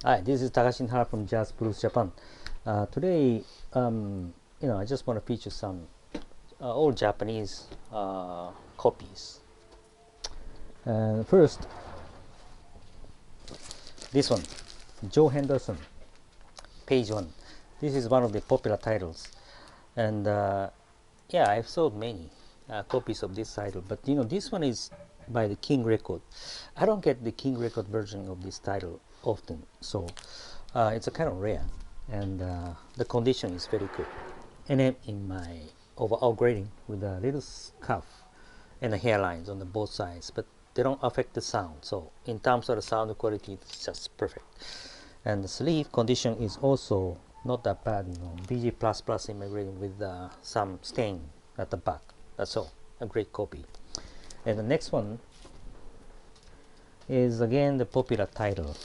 Hi, this is Takashi Hara from Jazz Blues Japan. Today, I just want to feature some old Japanese copies. First, this one, Joe Henderson, page one. This is one of the popular titles, and yeah, I've sold many copies of this title. But this one is by the King Record. I don't get the King Record version of this title often, so it's a kind of rare, and the condition is very good. And then in my overall grading with a little scuff and the hairlines on the both sides, but they don't affect the sound. So in terms of the sound quality, it's just perfect. And the sleeve condition is also not that bad. BG++ in my grading with some stain at the back. That's all. A great copy. And the next one is again the popular title.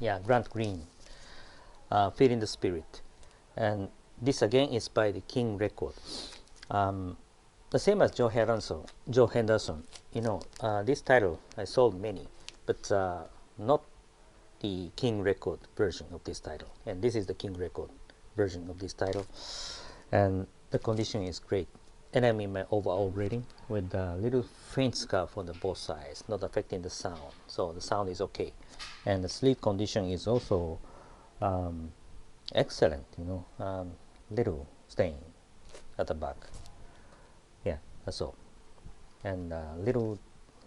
Yeah, Grant Green, Feelin the Spirit. And this again is by the King Record. The same as Joe Henderson. This title I sold many, but not the King Record version of this title. And this is the King Record version of this title, and the condition is great. And I'm in my overall rating with a little faint scuff on the both sides, not affecting the sound. So the sound is okay, and the sleeve condition is also excellent. Little stain at the back. Yeah, that's all. And little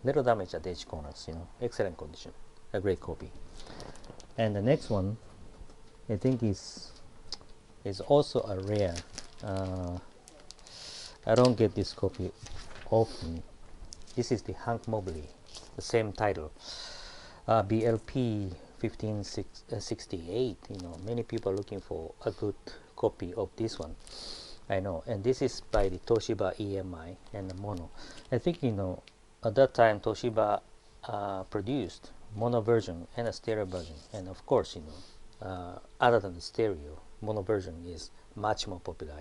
damage at the edge corners. Excellent condition. A great copy. And the next one, I think is also a rare. I don't get this copy often. This is the Hank Mobley, the same title, BLP 1568. Many people are looking for a good copy of this one. I know, and this is by the Toshiba EMI and the mono. I think at that time Toshiba produced mono version and a stereo version, and of course other than the stereo, mono version is much more popular.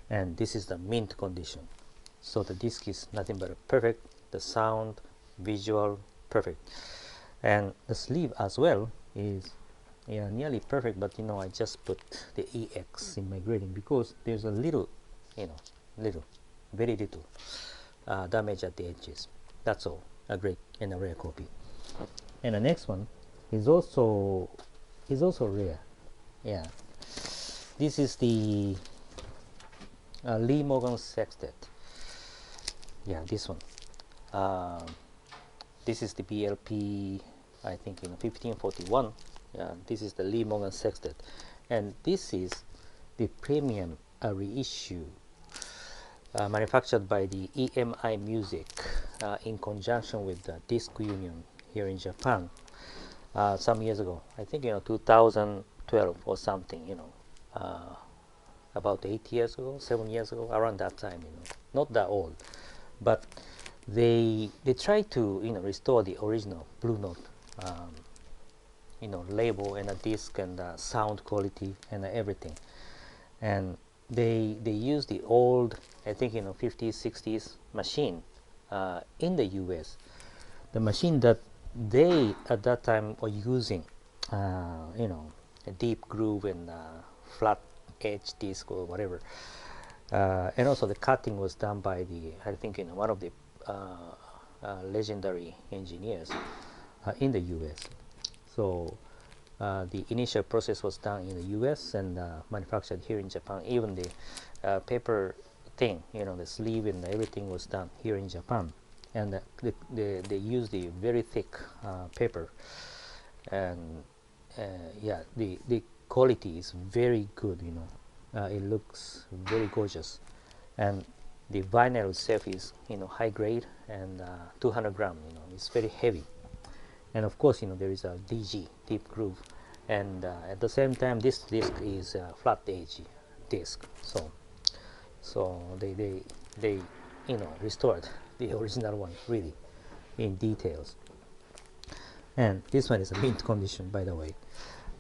And this is the mint condition, so the disc is nothing but perfect. The sound, visual, perfect, and the sleeve as well is nearly perfect. But I just put the EX in my grading because there's a little, very little damage at the edges. That's all. A great and a rare copy. And the next one is also rare. Yeah, this is the Lee Morgan Sextet. Yeah, this one. This is the BLP, I think 1541. This is the Lee Morgan Sextet, and this is the premium reissue manufactured by the EMI Music in conjunction with the Disc Union here in Japan some years ago. I think 2012 or something. About 8 years ago, 7 years ago, around that time. Not that old, but they try to restore the original Blue Note label and a disc and sound quality and everything. And they use the old, I think 50s 60s machine in the US, the machine that they at that time were using, a deep groove and flat edge disc or whatever, and also the cutting was done by I think one of the legendary engineers in the US. So the initial process was done in the US and manufactured here in Japan. Even the paper thing, the sleeve and everything was done here in Japan. And they used the very thick paper, and yeah, the quality is very good. It looks very gorgeous, and the vinyl itself is high grade and 200 gram. It's very heavy, and of course there is a DG, deep groove, and at the same time this disc is a flat edge disc. So they restored the original one really in details. And this one is a mint condition, by the way.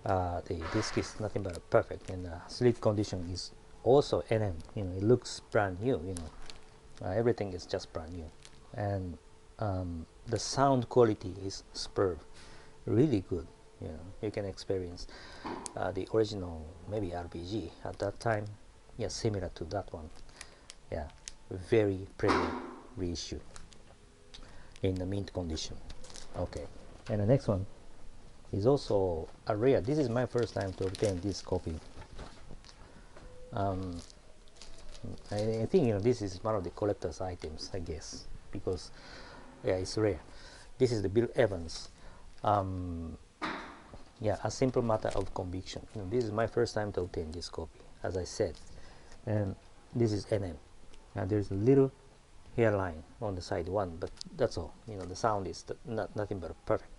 The disc is nothing but perfect, and the sleeve condition is also NM. It looks brand new. Everything is just brand new, and the sound quality is superb. really good. You know, you can experience the original maybe RPG at that time. Yeah, similar to that one. Yeah, very premium reissue in the mint condition. Okay, and the next one is also a rare. This is my first time to obtain this copy. I think, you know, this is one of the collector's items, I guess, because yeah, it's rare. This is the Bill Evans. Yeah, A Simple Matter of Conviction. You know, this is my first time to obtain this copy, as I said, and this is NM. Now there's a little hairline on the side one, but that's all. You know, the sound is nothing but perfect,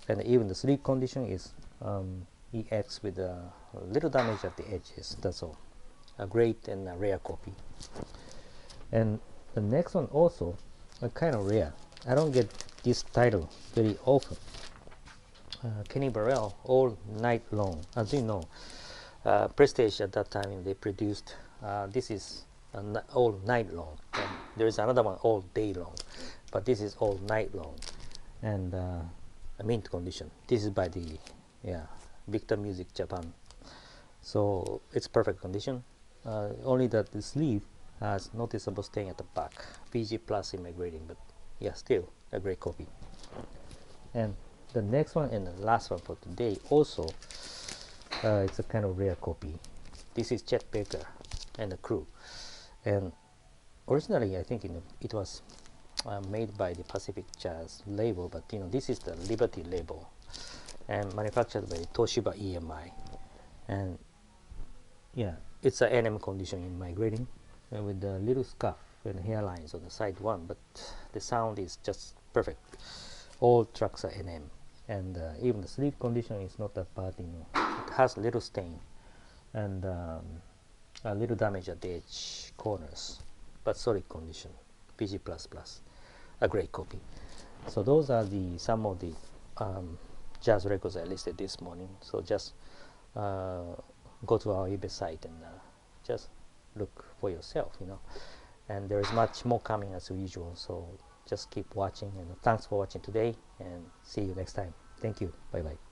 and even the sleeve condition is EX with a little damage at the edges. That's all. A great and a rare copy. And the next one also a kind of rare. I don't get this title very often. Kenny Burrell, All Night Long. As you know, Prestige at that time they produced this is All Night Long, and there is another one All Day Long, but this is All Night Long, and a mint condition. This is by the Victor Music Japan, so it's perfect condition. Only that the sleeve has noticeable stain at the back. PG plus in my grading, but yeah, still a great copy. And the next one and the last one for today also, it's a kind of rare copy. This is Chet Baker and the crew, and originally I think it was made by the Pacific Jazz label, but you know, this is the Liberty label and manufactured by Toshiba EMI, and yeah, it's a NM condition in my grading, with the little scuff and hairlines on the side one, but the sound is just perfect. All tracks are NM, and even the sleeve condition is not that bad. You know, it has a little stain and a little damage at the edge corners, but solid condition. PG++, a great copy. So those are the some of the jazz records I listed this morning. So just go to our eBay site and just look for yourself, you know, and there is much more coming as usual, so just keep watching, and thanks for watching today, and see you next time. Thank you. Bye bye.